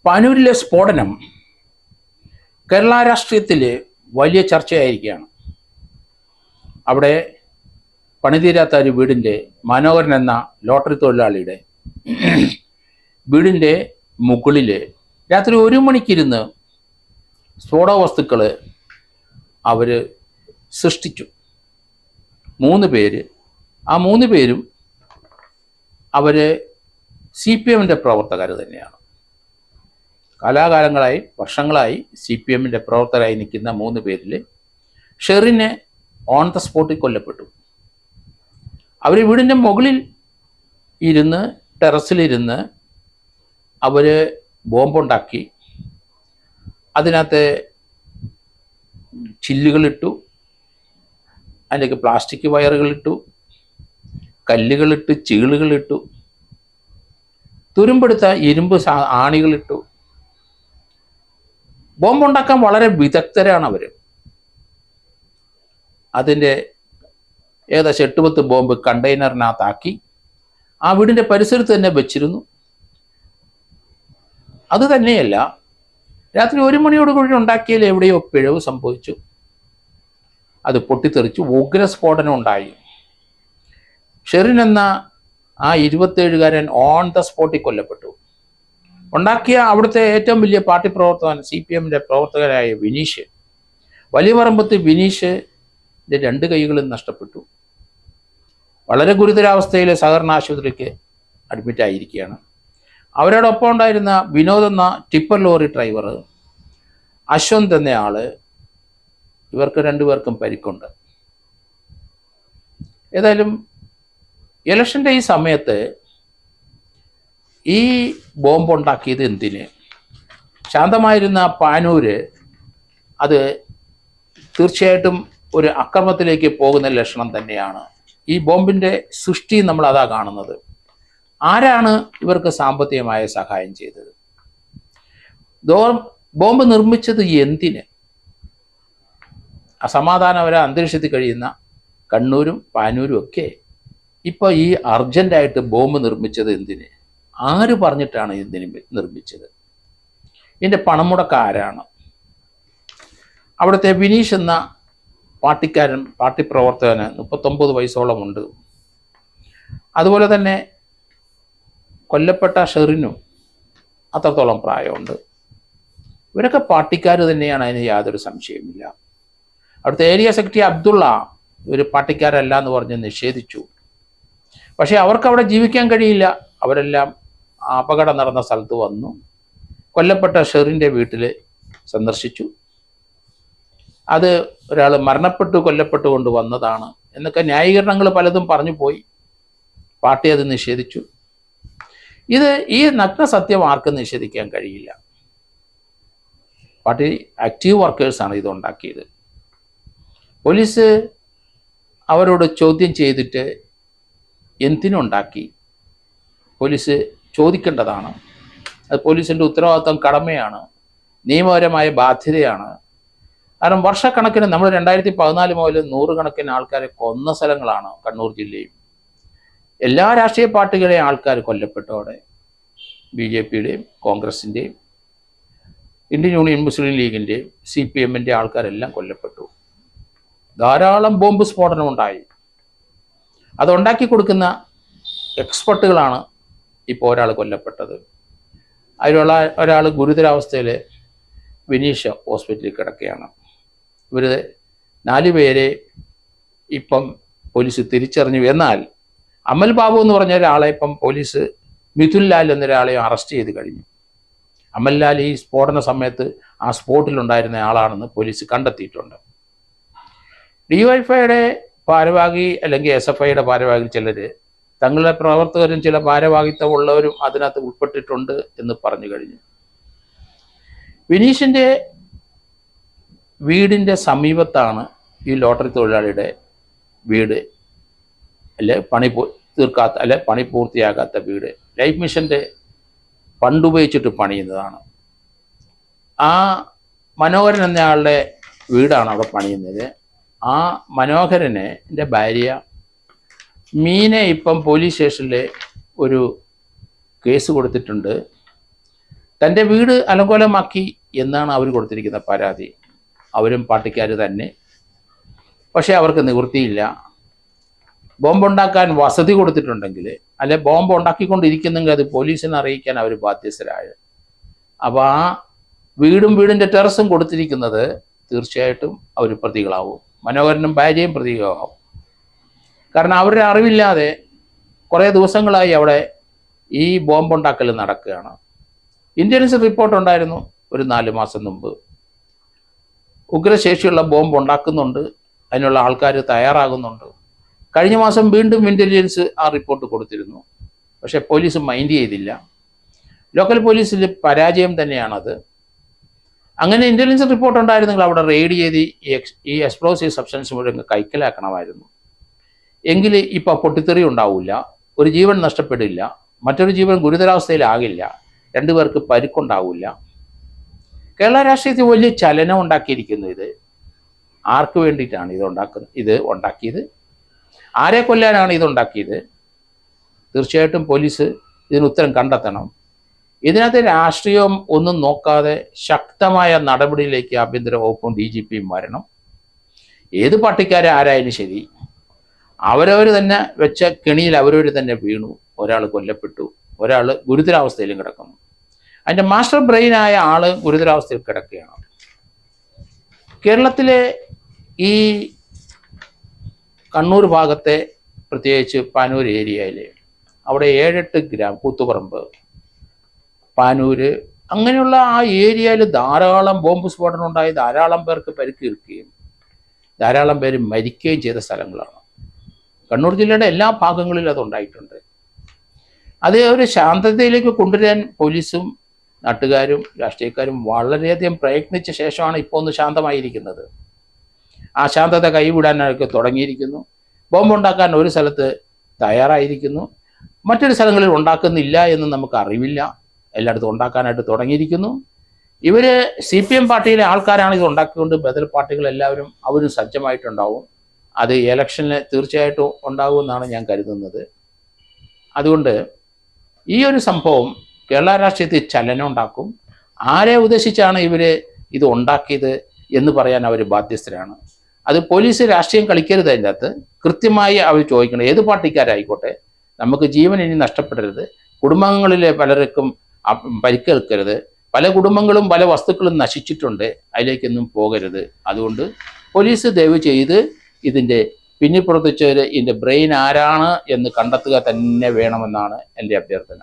പാനൂരിലെ സ്ഫോടനം കേരള രാഷ്ട്രീയത്തിൽ വലിയ ചർച്ചയായിരിക്കുകയാണ്. അവിടെ പണിതീരാത്ത ഒരു വീടിൻ്റെ മനോഹരൻ എന്ന ലോട്ടറി തൊഴിലാളിയുടെ വീടിൻ്റെ മുകളിൽ രാത്രി 1 മണിക്കിരുന്ന് സ്ഫോടക വസ്തുക്കൾ അവർ സൃഷ്ടിച്ചു. 3 പേര്. ആ 3 പേരും അവർ CPM-ൻ്റെ പ്രവർത്തകർ തന്നെയാണ്. കാലാകാലങ്ങളായി വർഷങ്ങളായി CPM-ൻ്റെ പ്രവർത്തകരായി നിൽക്കുന്ന 3 പേരിൽ ഷെറിനെ ഓൺ ദ സ്പോട്ടിൽ കൊല്ലപ്പെട്ടു. അവർ വീടിൻ്റെ മുകളിൽ ഇരുന്ന് ടെറസിലിരുന്ന് അവർ ബോംബുണ്ടാക്കി. അതിനകത്ത് ചില്ലുകളിട്ടു, അതിലേക്ക് പ്ലാസ്റ്റിക് വയറുകളിട്ടു, കല്ലുകളിട്ട്, ചീളുകളിട്ടു, തുരുമ്പെടുത്ത ഇരുമ്പ് ആണികളിട്ടു. ബോംബുണ്ടാക്കാൻ വളരെ വിദഗ്ധരാണ് അവർ. അതിൻ്റെ ഏകദേശം 8-10 ബോംബ് കണ്ടെയ്നറിനകത്താക്കി ആ വീടിൻ്റെ പരിസരത്ത് തന്നെ വെച്ചിരുന്നു. അത് തന്നെയല്ല, രാത്രി 1 മണിയോടുകൂടി ഉണ്ടാക്കിയതിൽ എവിടെയോ പിഴവ് സംഭവിച്ചു. അത് പൊട്ടിത്തെറിച്ചു, ഉഗ്രസ്ഫോടനം ഉണ്ടായി. ഷെറിൻ എന്ന ആ 27-കാരൻ ഓൺ ദ സ്പോട്ടിൽ കൊല്ലപ്പെട്ടു. ഉണ്ടാക്കിയ അവിടുത്തെ ഏറ്റവും വലിയ പാർട്ടി പ്രവർത്തകൻ CPM-ൻ്റെ പ്രവർത്തകരായ വിനീഷ്, വലിയ പറമ്പത്ത് വിനീഷിൻ്റെ 2 കൈകളും നഷ്ടപ്പെട്ടു. വളരെ ഗുരുതരാവസ്ഥയിൽ സഹകരണ ആശുപത്രിക്ക് അഡ്മിറ്റായിരിക്കുകയാണ്. അവരോടൊപ്പം ഉണ്ടായിരുന്ന വിനോദ് എന്ന ടിപ്പർ ലോറി ഡ്രൈവർ, അശ്വന്ത് എന്നയാൾ, ഇവർക്ക് 2 പേർക്കും പരിക്കുണ്ട്. ഏതായാലും ഇലക്ഷൻ്റെ ഈ സമയത്ത് ഈ ബോംബുണ്ടാക്കിയത് എന്തിന്? ശാന്തമായിരുന്ന പാനൂര് അത് തീർച്ചയായിട്ടും ഒരു അക്രമത്തിലേക്ക് പോകുന്ന ലക്ഷണം തന്നെയാണ്. ഈ ബോംബിൻ്റെ സൃഷ്ടി നമ്മൾ അതാ കാണുന്നത്. ആരാണ് ഇവർക്ക് സാമ്പത്തികമായ സഹായം ചെയ്തത്? ബോംബ് നിർമ്മിച്ചത് എന്തിന്? അസമാധാനപര അന്തരീക്ഷത്തിൽ കഴിയുന്ന കണ്ണൂരും പാനൂരും ഒക്കെ ഇപ്പോൾ ഈ അർജൻറ്റായിട്ട് ബോംബ് നിർമ്മിച്ചത് എന്തിന്? ആര് പറഞ്ഞിട്ടാണ് ഇതിന് നിർമ്മിച്ചത്? ഇതിൻ്റെ പണമുടക്കം ആരാണ്? അവിടുത്തെ വിനീഷ് എന്ന പാർട്ടി പ്രവർത്തകന് 39 വയസ്സോളമുണ്ട്. അതുപോലെ തന്നെ കൊല്ലപ്പെട്ട ഷെറിനും അത്രത്തോളം പ്രായമുണ്ട്. ഇവരൊക്കെ പാർട്ടിക്കാർ തന്നെയാണ്, അതിന് യാതൊരു സംശയമില്ല. അവിടുത്തെ ഏരിയ സെക്രട്ടറി അബ്ദുള്ള ഒരു പാർട്ടിക്കാരല്ല എന്ന് പറഞ്ഞ് നിഷേധിച്ചു. പക്ഷേ അവർക്ക് അവിടെ ജീവിക്കാൻ കഴിയില്ല. അവരെല്ലാം അപകടം നടന്ന സ്ഥലത്ത് വന്നു, കൊല്ലപ്പെട്ട ഷെറിൻ്റെ വീട്ടിൽ സന്ദർശിച്ചു. അത് ഒരാൾ കൊല്ലപ്പെട്ടുകൊണ്ട് വന്നതാണ് എന്നൊക്കെ ന്യായീകരണങ്ങൾ പലതും പറഞ്ഞു പോയി. പാർട്ടി അത് നിഷേധിച്ചു. ഈ നഗ്ന സത്യം ആർക്കും നിഷേധിക്കാൻ കഴിയില്ല. പാർട്ടി ആക്റ്റീവ് വർക്കേഴ്സാണ് ഇതുണ്ടാക്കിയത്. പോലീസ് അവരോട് ചോദ്യം ചെയ്തിട്ട് എന്തിനുണ്ടാക്കി പോലീസ് ചോദിക്കേണ്ടതാണ്. അത് പോലീസിൻ്റെ ഉത്തരവാദിത്വം, കടമയാണ്, നിയമപരമായ ബാധ്യതയാണ്. കാരണം വർഷക്കണക്കിന് നമ്മൾ 2014 മുതൽ 100 കണക്കിന് ആൾക്കാരെ കൊന്ന സ്ഥലങ്ങളാണ് കണ്ണൂർ ജില്ലയും. എല്ലാ രാഷ്ട്രീയ പാർട്ടികളെയും ആൾക്കാർ കൊല്ലപ്പെട്ടോടെ BJP-യുടെയും കോൺഗ്രസിൻ്റെയും ഇന്ത്യൻ യൂണിയൻ മുസ്ലിം ലീഗിൻ്റെയും CPM-ൻ്റെ ആൾക്കാരെല്ലാം കൊല്ലപ്പെട്ടു. ധാരാളം ബോംബ് സ്ഫോടനം ഉണ്ടായി. അതുണ്ടാക്കി കൊടുക്കുന്ന എക്സ്പെർട്ടുകളാണ് ഇപ്പോൾ ഒരാൾ കൊല്ലപ്പെട്ടത്. അതിലുള്ള ഒരാൾ ഗുരുതരാവസ്ഥയിൽ വിനീഷ് ഹോസ്പിറ്റലിൽ കിടക്കുകയാണ്. ഇവർ 4 പേരെ ഇപ്പം പോലീസ് തിരിച്ചറിഞ്ഞു. എന്നാൽ അമൽ ബാബു എന്ന് പറഞ്ഞ ഒരാളെ ഇപ്പം പോലീസ്, മിഥുൻ ലാൽ എന്നൊരാളെയും അറസ്റ്റ് ചെയ്ത് കഴിഞ്ഞു. അമൽ ലാൽ ഈ സ്ഫോടന സമയത്ത് ആ സ്പോട്ടിലുണ്ടായിരുന്ന ആളാണെന്ന് പോലീസ് കണ്ടെത്തിയിട്ടുണ്ട്. DYFIയുടെ ഭാരവാഹി അല്ലെങ്കിൽ SFIയുടെ ഭാരവാഹി ചിലർ തങ്ങളുടെ പ്രവർത്തകരും ചില ഭാരവാഹിത്വമുള്ളവരും അതിനകത്ത് ഉൾപ്പെട്ടിട്ടുണ്ട് എന്ന് പറഞ്ഞു കഴിഞ്ഞു. വിനീഷിൻ്റെ വീടിൻ്റെ സമീപത്താണ് ഈ ലോട്ടറി തൊഴിലാളിയുടെ വീട്, പണി പൂർത്തിയാകാത്ത വീട്. ലൈഫ് മിഷൻ്റെ ഫണ്ടുപയോഗിച്ചിട്ട് പണിയുന്നതാണ്. ആ മനോഹരൻ എന്നയാളുടെ വീടാണ് അവിടെ പണിയുന്നത്. ആ മനോഹരൻ്റെ ഭാര്യ മീനെ ഇപ്പം പോലീസ് സ്റ്റേഷനിൽ ഒരു കേസ് കൊടുത്തിട്ടുണ്ട്. തൻ്റെ വീട് അലങ്കോലമാക്കി എന്നാണ് അവർ കൊടുത്തിരിക്കുന്ന പരാതി. അവരും പാർട്ടിക്കാർ തന്നെ. പക്ഷേ അവർക്ക് നിവൃത്തിയില്ല. ബോംബുണ്ടാക്കാൻ വസതി കൊടുത്തിട്ടുണ്ടെങ്കിൽ, അല്ലെ ബോംബ് ഉണ്ടാക്കിക്കൊണ്ടിരിക്കുന്നെങ്കിൽ അത് പോലീസിനെ അറിയിക്കാൻ അവർ ബാധ്യസ്ഥരായ. അപ്പോൾ ആ വീടിൻ്റെ ടെറസും കൊടുത്തിരിക്കുന്നത് തീർച്ചയായിട്ടും അവർ പ്രതികളാവും. മനോഹരനും ഭാര്യയും പ്രതികളാവും. കാരണം അവരുടെ അറിവില്ലാതെ കുറേ ദിവസങ്ങളായി അവിടെ ഈ ബോംബുണ്ടാക്കൽ നടക്കുകയാണ്. ഇന്റലിജൻസ് റിപ്പോർട്ട് ഉണ്ടായിരുന്നു ഒരു 4 മാസം മുമ്പ്. ഉഗ്രശേഷിയുള്ള ബോംബ് ഉണ്ടാക്കുന്നുണ്ട്, അതിനുള്ള ആൾക്കാർ തയ്യാറാകുന്നുണ്ട്. കഴിഞ്ഞ മാസം വീണ്ടും ഇൻ്റലിജൻസ് ആ റിപ്പോർട്ട് കൊടുത്തിരുന്നു. പക്ഷേ പോലീസ് മൈൻഡ് ചെയ്തില്ല. ലോക്കൽ പോലീസിൽ പരാജയം തന്നെയാണത്. അങ്ങനെ ഇൻ്റലിജൻസ് റിപ്പോർട്ട് ഉണ്ടായിരുന്നെങ്കിൽ അവിടെ റെയ്ഡ് ചെയ്ത് ഈ എക്സ്പ്ലോസീവ് സബ്സ്റ്റൻസ് മുഴുവൻ കൈക്കലാക്കണമായിരുന്നു. എങ്കിൽ ഇപ്പോൾ പൊട്ടിത്തെറി ഉണ്ടാവില്ല, ഒരു ജീവൻ നഷ്ടപ്പെടില്ല, മറ്റൊരു ജീവൻ ഗുരുതരാവസ്ഥയിലാകില്ല, 2 പേർക്ക് പരിക്കുണ്ടാവില്ല. കേരള രാഷ്ട്രീയത്തിൽ വലിയ ചലനം ഉണ്ടാക്കിയിരിക്കുന്നു. ഇത് ആർക്ക് വേണ്ടിയിട്ടാണ് ഇത് ഉണ്ടാക്കിയത്? ആരെ കൊല്ലാനാണ് ഇതുണ്ടാക്കിയത്? തീർച്ചയായിട്ടും പോലീസ് ഇതിന് ഉത്തരം കണ്ടെത്തണം. ഇതിനകത്ത് രാഷ്ട്രീയം ഒന്നും നോക്കാതെ ശക്തമായ നടപടിയിലേക്ക് ആഭ്യന്തര വകുപ്പും DGPയും വരണം. ഏത് പാർട്ടിക്കാരെ ആരായാലും ശരി, അവരവർ തന്നെ വെച്ച കെണിയിൽ അവരവർ തന്നെ വീണു. ഒരാൾ കൊല്ലപ്പെട്ടു, ഒരാൾ ഗുരുതരാവസ്ഥയിലും കിടക്കുന്നു. അതിൻ്റെ മാസ്റ്റർ ബ്രെയിനായ ആൾ ഗുരുതരാവസ്ഥയിൽ കിടക്കുകയാണ്. കേരളത്തിലെ ഈ കണ്ണൂർ ഭാഗത്തെ, പ്രത്യേകിച്ച് പാനൂർ ഏരിയയിൽ, അവിടെ 7-8 ഗ്രാം, കൂത്തുപറമ്പ്, പാനൂര്, അങ്ങനെയുള്ള ആ ഏരിയയിൽ ധാരാളം ബോംബ് സ്ഫോടനം ഉണ്ടായി ധാരാളം പേർക്ക് പരിക്കേൽക്കുകയും ധാരാളം പേര് മരിക്കുകയും ചെയ്ത സ്ഥലങ്ങളാണ്. കണ്ണൂർ ജില്ലയുടെ എല്ലാ ഭാഗങ്ങളിലും അതുണ്ടായിട്ടുണ്ട്. അത് ഒരു ശാന്തതയിലേക്ക് കൊണ്ടുവരാൻ പോലീസും നാട്ടുകാരും രാഷ്ട്രീയക്കാരും വളരെയധികം പ്രയത്നിച്ച ശേഷമാണ് ഇപ്പോൾ ഒന്ന് ശാന്തമായിരിക്കുന്നത്. ആ ശാന്തത കൈവിടാനൊക്കെ തുടങ്ങിയിരിക്കുന്നു. ബോംബുണ്ടാക്കാൻ ഒരു സ്ഥലത്ത് തയ്യാറായിരിക്കുന്നു, മറ്റൊരു സ്ഥലങ്ങളിൽ ഉണ്ടാക്കുന്നില്ല എന്ന് നമുക്ക് അറിവില്ല. എല്ലായിടത്തും ഉണ്ടാക്കാനായിട്ട് തുടങ്ങിയിരിക്കുന്നു. ഇവർ CPM പാർട്ടിയിലെ ആൾക്കാരാണ് ഇത് ഉണ്ടാക്കിക്കൊണ്ട് ബദൽ പാർട്ടികളെല്ലാവരും അവരും സജ്ജമായിട്ടുണ്ടാവും. അത് ഇലക്ഷനിൽ തീർച്ചയായിട്ടും ഉണ്ടാകുമെന്നാണ് ഞാൻ കരുതുന്നത്. അതുകൊണ്ട് ഈ ഒരു സംഭവം കേരള രാഷ്ട്രീയത്തിൽ ചലനം ഉണ്ടാക്കും. ആരെ ഉദ്ദേശിച്ചാണ് ഇവർ ഇത് ഉണ്ടാക്കിയത് എന്ന് പറയാൻ അവർ ബാധ്യസ്ഥരാണ്. അത് പോലീസ് രാഷ്ട്രീയം കളിക്കരുത്. അതിൻ്റെ അകത്ത് കൃത്യമായി അവർ ചോദിക്കണം, ഏത് പാർട്ടിക്കാരായിക്കോട്ടെ, നമുക്ക് ജീവൻ ഇനി നഷ്ടപ്പെടരുത്, കുടുംബങ്ങളിലെ പലർക്കും പരിക്കേൽക്കരുത്, പല കുടുംബങ്ങളും പല വസ്തുക്കളും നശിച്ചിട്ടുണ്ട്, അതിലേക്കൊന്നും പോകരുത്. അതുകൊണ്ട് പോലീസ് ദയവ് ചെയ്ത് ഇതിൻ്റെ പിന്നിൽ പ്രവർത്തിച്ചവർ, ഇതിൻ്റെ ബ്രെയിൻ ആരാണ് എന്ന് കണ്ടെത്തുക തന്നെ വേണമെന്നാണ് എൻ്റെ അഭ്യർത്ഥന.